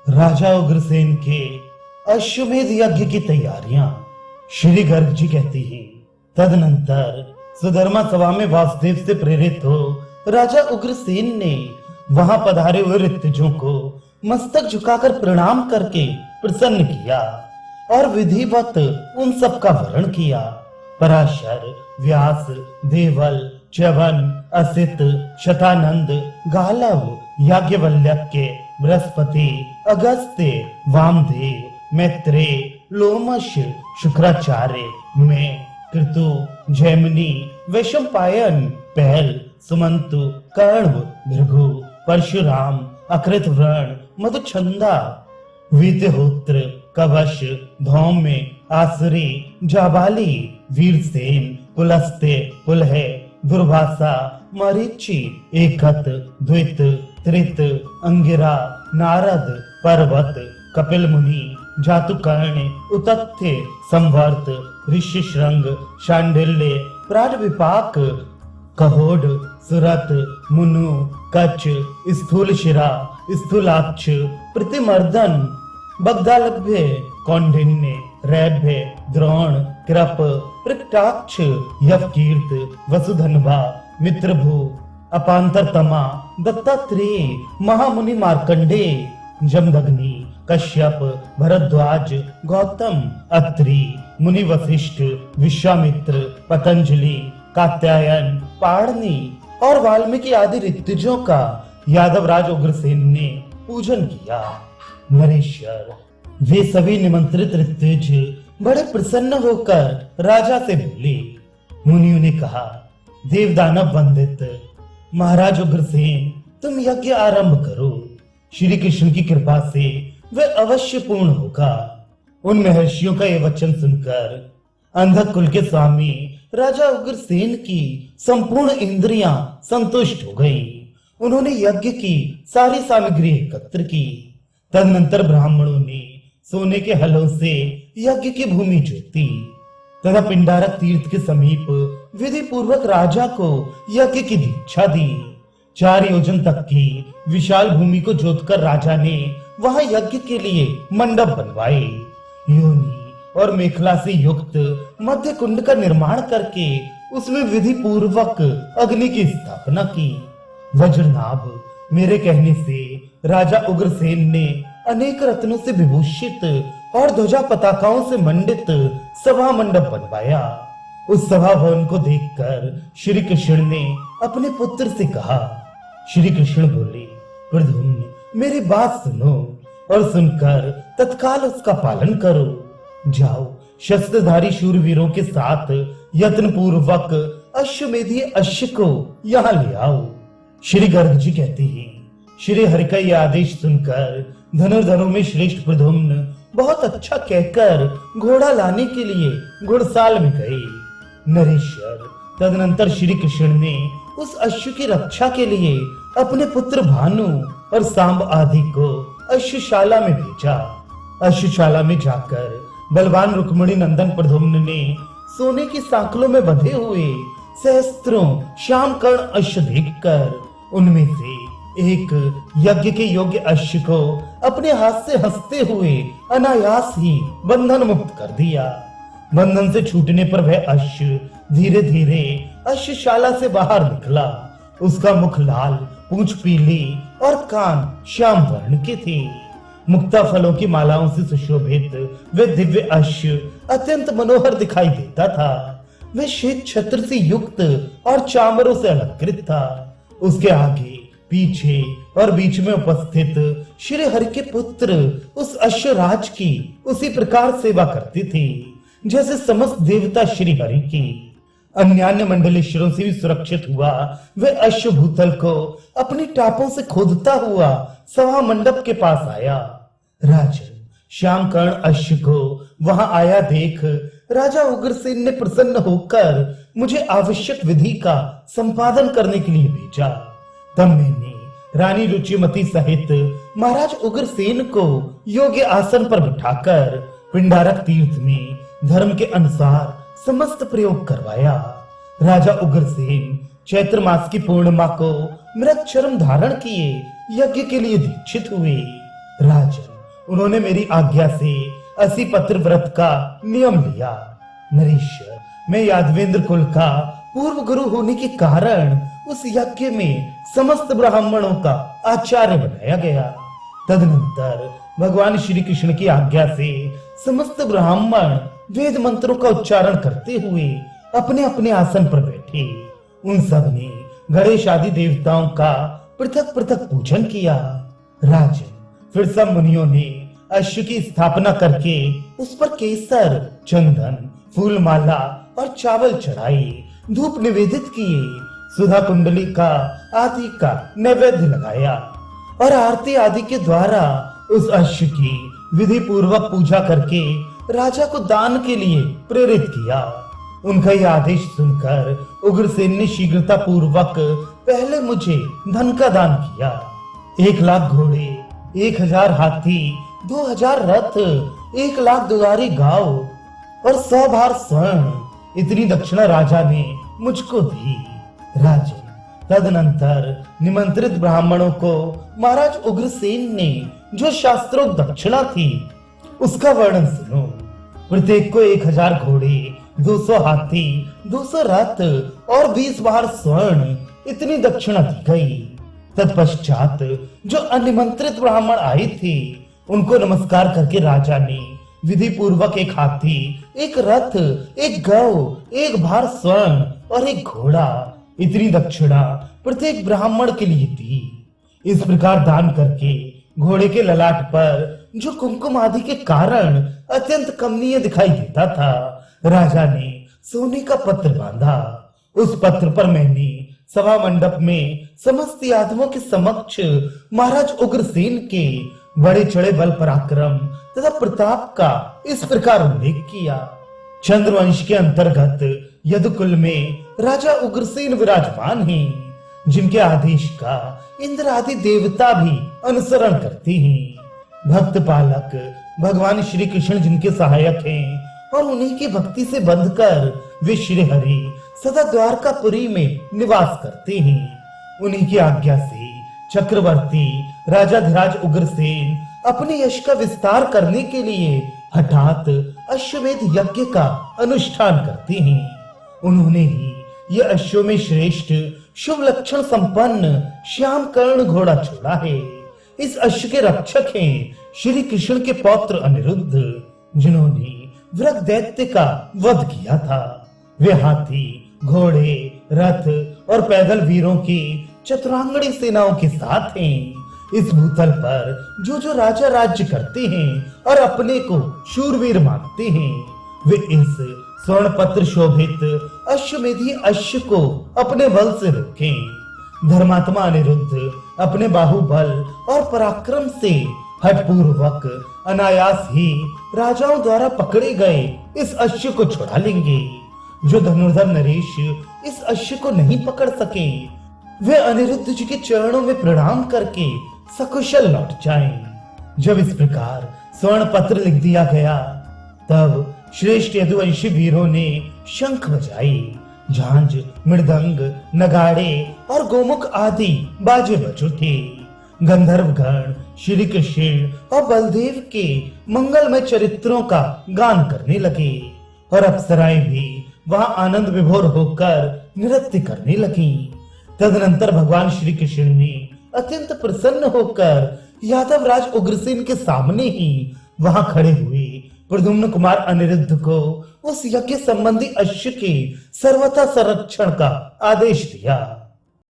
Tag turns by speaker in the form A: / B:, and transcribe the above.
A: राजा उग्रसेन के अश्वमेध यज्ञ की तैयारियां। श्री गर्ग जी कहती हैं, तदनंतर सुधर्मा सभा में वासुदेव से प्रेरित हो राजा उग्रसेन ने वहां पधारे हुए ऋतुजों को मस्तक झुकाकर प्रणाम करके प्रसन्न किया और विधिवत उन सब का वरण किया। पराशर, व्यास, देवल, च्यवन, असित, शतानंद, गालव, याज्ञवल्क्य, बृहस्पति, अगस्त्य, वामदेव, मैत्रेय, लोमश, शुक्राचार्य, मैं, कृतु, जैमिनी, वैशंपायन, पहल, सुमंतु, कर्ण, भृगु, परशुराम, अकृतव्रण, मधुचंदा, विद्यहोत्र, कवश, धौम्य, आसुरी, जाबाली, वीरसेन, पुलस्त्य, पुलह, दुर्वासा, मरीचि, एकत, द्वित, त्रित, अंगिरा, नारद, पर्वत, कपिल मुनि, जातुकर्ण, उतथ्य, संवर्त, ऋषिशृंग, शांडिल्य, प्राणविपाक, कहोड, सुरत, मुनु, कच्छ, स्थूलशिरा, स्थूलाक्ष, प्रतिमर्दन, बगदालभ्य, कौंडिन्य, रैभ्य, द्रोण, कृप, प्रकटाक्ष, यवकीर्त, वसुधन्वा, मित्रभू, अपांतरतमा, दत्तात्रेय, महामुनि मार्कंडेय, जमदग्नि, कश्यप, भरद्वाज, गौतम, अत्रि, मुनि वशिष्ठ, विश्वामित्र, पतंजलि, कात्यायन, पाणिनि और वाल्मीकि आदि ऋतुजों का यादवराज उग्रसेन ने पूजन किया। नरेश्वर, वे सभी निमंत्रित ऋतुज बड़े प्रसन्न होकर राजा से बोले। मुनियों ने कहा, देवदानव वंदित महाराज उग्रसेन, तुम यज्ञ आरंभ करो। श्री कृष्ण की कृपा से वह अवश्य पूर्ण होगा। उन महर्षियों का यह वचन सुनकर अंधक कुल के स्वामी राजा उग्रसेन की संपूर्ण इंद्रियां संतुष्ट हो गईं। उन्होंने यज्ञ की सारी सामग्री एकत्र की। तदनंतर ब्राह्मणों ने सोने के हलों से यज्ञ की भूमि जोती तथा पिंडारक तीर्थ के समीप विधि पूर्वक राजा को यज्ञ की दीक्षा दी। 4 योजन तक की विशाल भूमि को जोतकर राजा ने वहां यज्ञ के लिए मंडप बनवाए। योनि और मेखला से युक्त मध्य कुंड का निर्माण करके उसमें विधि पूर्वक अग्नि की स्थापना की। वज्रनाभ, मेरे कहने से राजा उग्रसेन ने अनेक रत्नों से विभूषित और ध्वजा पताकाओं से मंडित सभा मंडप बनवाया। उस सभा भवन को देखकर श्री कृष्ण ने अपने पुत्र से कहा। श्री कृष्ण बोले, प्रद्युम्न, मेरी बात सुनो और सुनकर तत्काल उसका पालन करो। जाओ, शस्त्रधारी शूरवीरों के साथ यत्न पूर्वक अश्वमेधीय अश्व को यहाँ ले आओ। श्री गर्ग जी कहती हैं, श्री हरि का यह आदेश सुनकर धनुर्धरों में श्रेष्ठ प्रद्युम्न बहुत अच्छा कहकर घोड़ा लाने के लिए घुड़साल में गए। नरेश्वर, तदनंतर श्री कृष्ण ने उस अश्व की रक्षा के लिए अपने पुत्र भानु और सांब आदि को अश्वशाला में भेजा। अश्वशाला में जाकर बलवान रुक्मिणी नंदन प्रद्युम्न ने सोने की सांकलों में बंधे हुए सहस्त्रों श्याम कर्ण अश्व देखकर उनमें से एक यज्ञ के योग्य अश्व को अपने हाथ से हंसते हुए अनायास ही बंधन मुक्त कर दिया। बंधन से छूटने पर वह अश्व धीरे धीरे अश्वशाला से बाहर निकला। उसका मुख लाल, पूंछ पीली और कान श्याम वर्ण के थे। मुक्ता फलों की मालाओं से सुशोभित वह दिव्य अश्व अत्यंत मनोहर दिखाई देता था। वह श्वेत छत्र से युक्त और चामरों से अलंकृत था। उसके आगे, पीछे और बीच में उपस्थित श्री हरि के पुत्र उस अश्वराज की उसी प्रकार सेवा करते थे जैसे समस्त देवता श्री हरि की। अन्यान्य मंडलेश्वरों से भी सुरक्षित हुआ वह अश्व भूतल को अपनी टापों से खोदता हुआ सभा मंडप के पास आया। राजन, श्याम कर्ण अश्व को वहां आया देख राजा उग्रसेन ने प्रसन्न होकर मुझे आवश्यक विधि का संपादन करने के लिए भेजा। तब मैंने रानी रुचिमती सहित महाराज उग्रसेन को योग्य आसन पर बिठाकर पिंडारक तीर्थ में धर्म के अनुसार समस्त प्रयोग करवाया। राजा उग्रसेन चैत्र मास की पूर्णिमा को मृग चर्म धारण किए यज्ञ के लिए दीक्षित हुए। राजन, उन्होंने मेरी आज्ञा से 80 पत्र व्रत का नियम लिया। नरेश, मैं यादवेंद्र कुल का पूर्व गुरु होने के कारण उस यज्ञ में समस्त ब्राह्मणों का आचार्य बनाया गया। तदनंतर भगवान श्री कृष्ण की आज्ञा से समस्त ब्राह्मण वेद मंत्रों का उच्चारण करते हुए अपने अपने आसन पर बैठे। उन सब ने गणेश आदि देवताओं का पृथक पृथक पूजन किया। राजन, फिर सब मुनियों ने अश्व की स्थापना करके उस पर केसर, चंदन, फूल माला और चावल चढ़ाए, धूप निवेदित किए, सुधा कुंडली का आदि का नैवेद्य लगाया और आरती आदि के द्वारा उस अश्व की विधि पूर्वक पूजा करके राजा को दान के लिए प्रेरित किया। उनका यह आदेश सुनकर उग्रसेन ने शीघ्रता पूर्वक पहले मुझे धन का दान किया। 1,00,000 घोड़े, 1,000 हाथी, 2,000 रथ, 1,00,000 दुधारी गांव और 100 भार स्वर्ण, इतनी दक्षिणा राजा ने मुझको दी। राजन, तदनंतर निमंत्रित ब्राह्मणों को महाराज उग्रसेन ने जो शास्त्रोक्त दक्षिणा थी उसका वर्णन सुनो। प्रत्येक को 1,000 घोड़े, 200 हाथी, 200 रथ और 20 भार स्वर्ण, इतनी दक्षिणा दी गई। तत्पश्चात जो अनिमंत्रित ब्राह्मण आए थे उनको नमस्कार करके राजा ने विधि पूर्वक 1 हाथी, 1 रथ, 1 गौ, 1 भार स्वर्ण और 1 घोड़ा, इतनी दक्षिणा प्रत्येक ब्राह्मण के लिए दी। इस प्रकार दान करके घोड़े के ललाट पर जो कुमकुम आदि के कारण अत्यंत कमनीय दिखाई देता था, राजा ने सोने का पत्र बांधा। उस पत्र पर मैंने सभा मंडप में समस्त यादवों के समक्ष महाराज उग्रसेन के बड़े चढ़े बल पराक्रम तथा प्रताप का इस प्रकार उल्लेख किया। चंद्रवंश के अंतर्गत यदुकुल में राजा उग्रसेन विराजमान हैं, जिनके आदेश का इंद्र आदि देवता भी अनुसरण करते हैं। भक्त पालक भगवान श्री कृष्ण जिनके सहायक हैं और उन्हीं की भक्ति से बंधकर वे श्री हरि सदा द्वारकापुरी में निवास करते हैं। उन्हीं की आज्ञा से चक्रवर्ती राजाधिराज उग्रसेन अपने यश का विस्तार करने के लिए हठात अश्वमेध यज्ञ का अनुष्ठान करते हैं। उन्होंने ही यह अश्व में श्रेष्ठ शुभ लक्षण संपन्न श्याम कर्ण घोड़ा छोड़ा है। इस अश्व के रक्षक हैं श्री कृष्ण के पौत्र अनिरुद्ध, जिन्होंने वृक दैत्य का वध किया था। वे हाथी, घोड़े, रथ और पैदल वीरों की चतुरांगणी सेनाओं के साथ हैं। इस भूतल पर जो राजा राज्य करते हैं और अपने को शूरवीर मानते हैं, वे इस स्वर्ण पत्र शोभित अश्वमेधी अश्व को अपने बल से रोकें। धर्मात्मा अनिरुद्ध अपने बाहुबल और पराक्रम से हठपूर्वक अनायास ही राजाओं द्वारा पकड़े गए इस अश्व को छुड़ा लेंगे। जो धनुर्धर नरेश इस अश्व को नहीं पकड़ सके, वे अनिरुद्ध जी के चरणों में प्रणाम करके सकुशल लौट जाएं। जब इस प्रकार स्वर्ण पत्र लिख दिया गया, तब श्रेष्ठ यदुवंशी वीरों ने शंख बजाई, झांझ, मृदंग, नगाड़े और गोमुख आदि बाजे बज उठे। गंधर्वगण श्री कृष्ण और बलदेव के मंगलमय चरित्रों का गान करने लगे और अप्सराएं भी वहां आनंद विभोर होकर नृत्य करने लगी। तदनंतर भगवान श्री कृष्ण ने अत्यंत प्रसन्न होकर यादव राज उग्रसेन के सामने ही वहां खड़े हुए प्रद्युम्न कुमार अनिरुद्ध को उस यज्ञ संबंधी अश्व के सर्वथा संरक्षण का आदेश दिया।